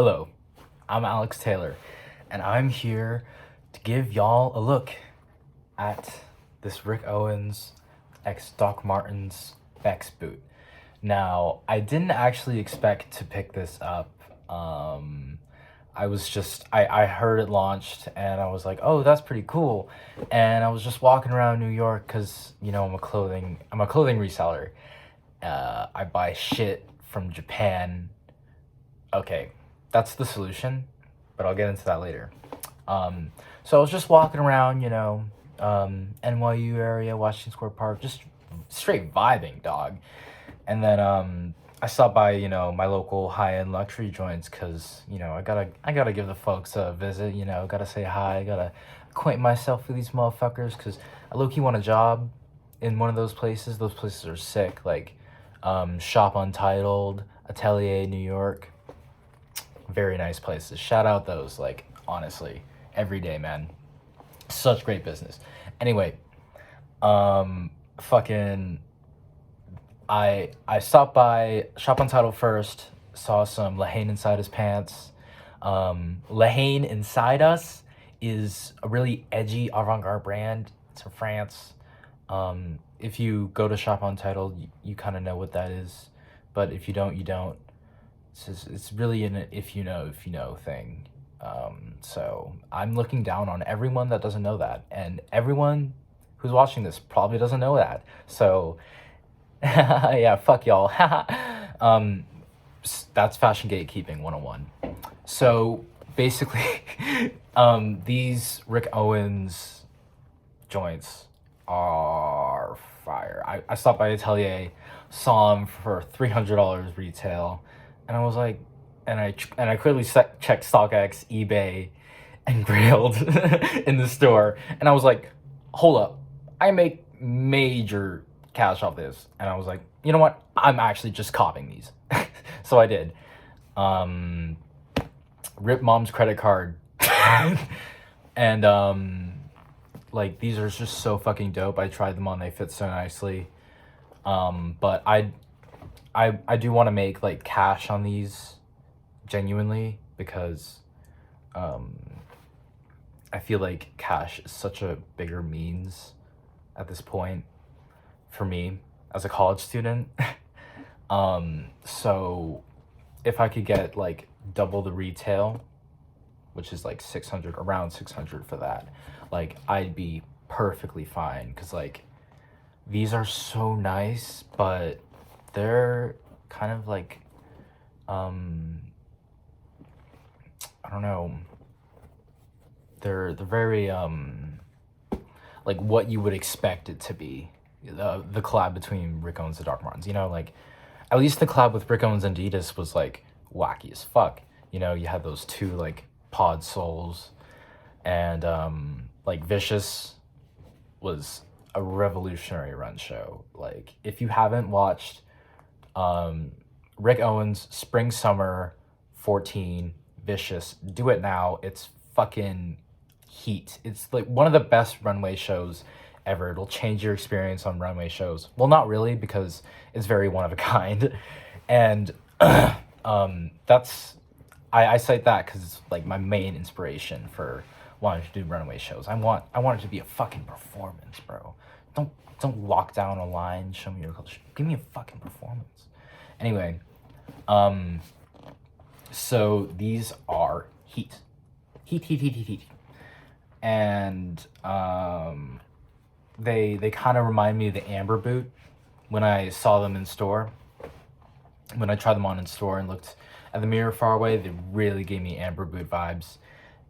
Hello, I'm Alex Taylor, and I'm here to give y'all a look at this Rick Owens x Doc Martens Bex boot. Now, I didn't actually expect to pick this up. I heard it launched and I was like, oh, that's pretty cool. And I was just walking around New York because, I'm a clothing reseller. I buy shit from Japan. Okay, that's the solution, but I'll get into that later. So I was just walking around, NYU area, Washington Square Park, just straight vibing, dog. And then I stopped by, my local high-end luxury joints because, I gotta give the folks a visit, gotta say hi, gotta acquaint myself with these motherfuckers because I low-key want a job in one of those places. Those places are sick, like Shop Untitled, Atelier, New York. Very nice places. Shout out those, like, honestly, every day, man. Such great business. Anyway, fucking, I stopped by Shop Untitled first, saw some Lahane Inside His Pants. Lahane Inside Us is a really edgy avant-garde brand. It's from France. If you go to Shop Untitled, you kind of know what that is, but if you don't, you don't. It's really an if you know thing. So I'm looking down on everyone that doesn't know that, and everyone who's watching this probably doesn't know that. So yeah, fuck y'all. That's fashion gatekeeping 101. So basically, these Rick Owens joints are fire. I stopped by Atelier, saw them for $300 retail. And I was like, and I quickly checked StockX, eBay, and Grailed in the store. And I was like, hold up, I make major cash off this. And I was like, you know what? I'm actually just copying these. So I did. Rip mom's credit card. And like, these are just so fucking dope. I tried them on, they fit so nicely. But I do want to make like cash on these genuinely because I feel like cash is such a bigger means at this point for me as a college student. So if I could get like double the retail, which is like around 600 for that, like I'd be perfectly fine because like these are so nice, but they're kind of like, I don't know, they're very, like what you would expect it to be, the collab between Rick Owens and Doc Martens, like, at least the collab with Rick Owens and Adidas was, like, wacky as fuck, you had those two, like, pod soles, and, like, Vicious was a revolutionary run show. Like, if you haven't watched Rick Owens Spring Summer 14 Vicious, do it now. It's fucking heat. It's like one of the best runway shows ever. It'll change your experience on runway shows. Well, not really, because it's very one of a kind. And that's I cite that because it's like my main inspiration for wanting to do runway shows. I want it to be a fucking performance, bro. Don't lock down a line, show me your culture. Give me a fucking performance. Anyway, so these are heat. And they kind of remind me of the Amber boot when I saw them in store. When I tried them on in store and looked at the mirror far away, they really gave me Amber boot vibes.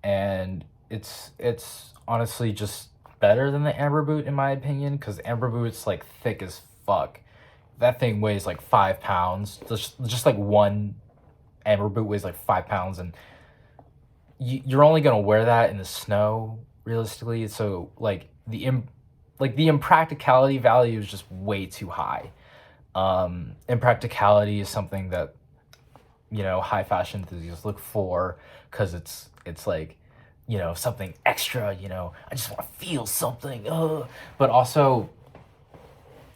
And it's honestly just better than the Amber boot in my opinion, because Amber boot's like thick as fuck. That thing weighs like 5 pounds. Just like one Amber boot weighs like 5 pounds, and you're only gonna wear that in the snow realistically. So like the impracticality value is just way too high. Impracticality is something that high fashion enthusiasts look for because it's like something extra. I just want to feel something. But also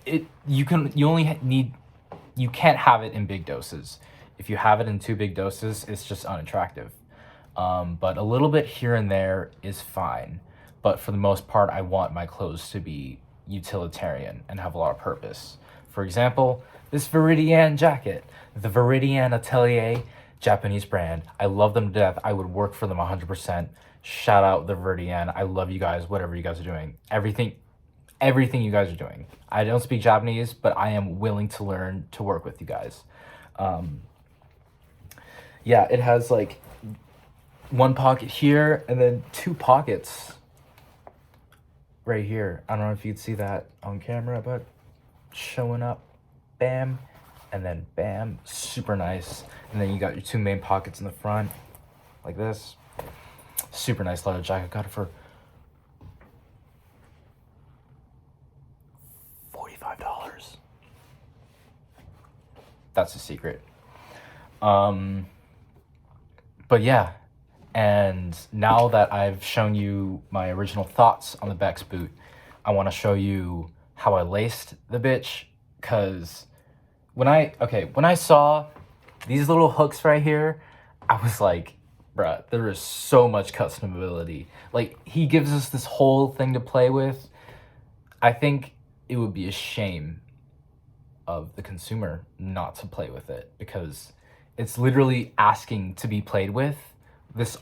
you can't have it in big doses. If you have it in too big doses, it's just unattractive. But a little bit here and there is fine. But for the most part, I want my clothes to be utilitarian and have a lot of purpose. For example, this Viridian jacket, the Viridian Atelier, Japanese brand. I love them to death. I would work for them 100%. Shout out the Viridian. I love you guys, whatever you guys are doing. Everything you guys are doing. I don't speak Japanese, but I am willing to learn to work with you guys. Yeah, it has like one pocket here and then two pockets right here. I don't know if you'd see that on camera, but showing up, bam, and then bam, super nice. And then you got your two main pockets in the front, like this. Super nice leather jacket. Got it for $45. That's a secret. But yeah, and now that I've shown you my original thoughts on the Beck's boot, I want to show you how I laced the bitch, because when I saw these little hooks right here, I was like, bruh, there is so much customability. Like, he gives us this whole thing to play with. I think it would be a shame of the consumer not to play with it, because it's literally asking to be played with. This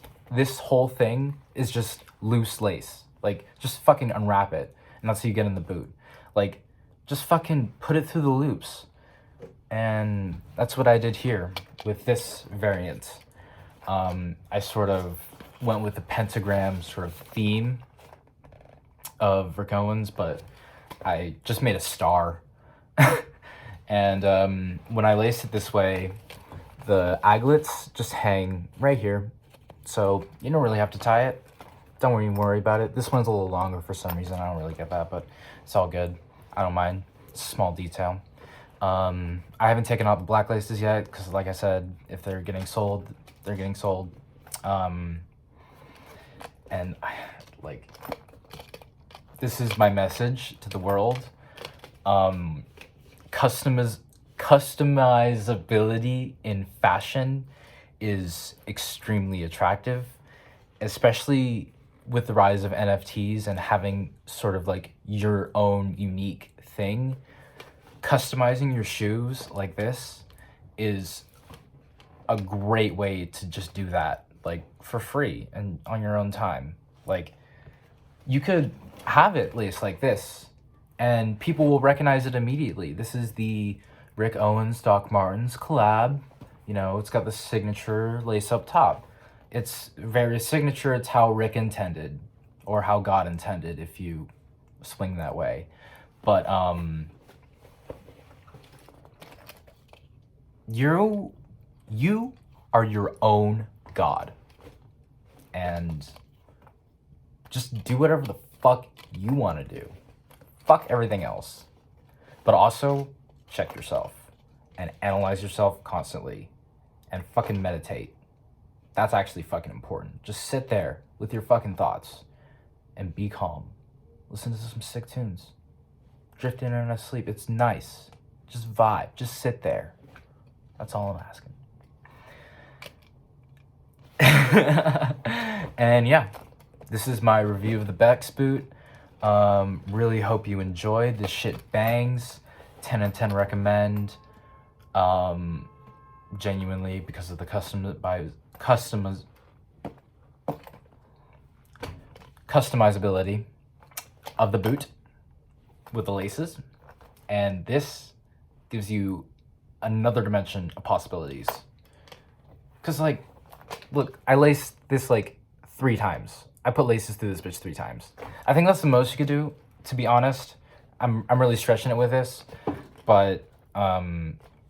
whole thing is just loose lace. Like, just fucking unwrap it, and that's how you get in the boot. Like, just fucking put it through the loops. And that's what I did here with this variant. I sort of went with the pentagram sort of theme of Rick Owens, but I just made a star. And when I lace it this way, the aglets just hang right here. So you don't really have to tie it. Don't even worry about it. This one's a little longer for some reason. I don't really get that, but it's all good. I don't mind. It's a small detail. I haven't taken out the black laces yet, because like I said, if they're getting sold, they're getting sold. And like, this is my message to the world. Customizability in fashion is extremely attractive, especially with the rise of NFTs and having sort of like your own unique thing. Customizing your shoes like this is a great way to just do that, like, for free and on your own time. Like, you could have it laced like this and people will recognize it immediately. This is the Rick Owens Doc Martens collab. You know, it's got the signature lace up top. It's very signature. It's how Rick intended, or how God intended, if you swing that way. But you are your own God, and just do whatever the fuck you want to do. Fuck everything else. But also check yourself and analyze yourself constantly and fucking meditate. That's actually fucking important. Just sit there with your fucking thoughts and be calm. Listen to some sick tunes. Drift in and asleep. It's nice. Just vibe. Just sit there. That's all I'm asking. And yeah, this is my review of the Beck's boot. Really hope you enjoyed. This shit bangs. 10 and 10 recommend. Genuinely, because of the customizability of the boot with the laces. And this gives you another dimension of possibilities. Because, like, look, I laced this like 3 times. I put laces through this bitch 3 times. I think that's the most you could do, to be honest. I'm really stretching it with this. But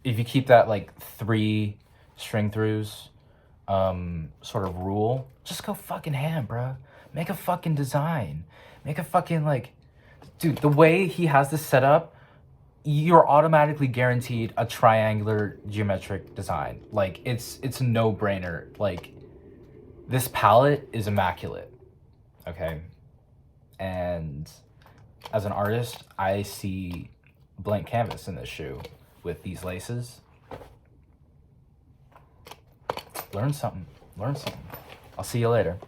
if you keep that like 3 string throughs sort of rule, just go fucking ham, bro. Make a fucking design. Make a fucking, like, dude, the way he has this set up, you're automatically guaranteed a triangular geometric design. Like, it's a no-brainer. Like, this palette is immaculate, okay? And as an artist, I see blank canvas in this shoe with these laces. Learn something. Learn something. I'll see you later.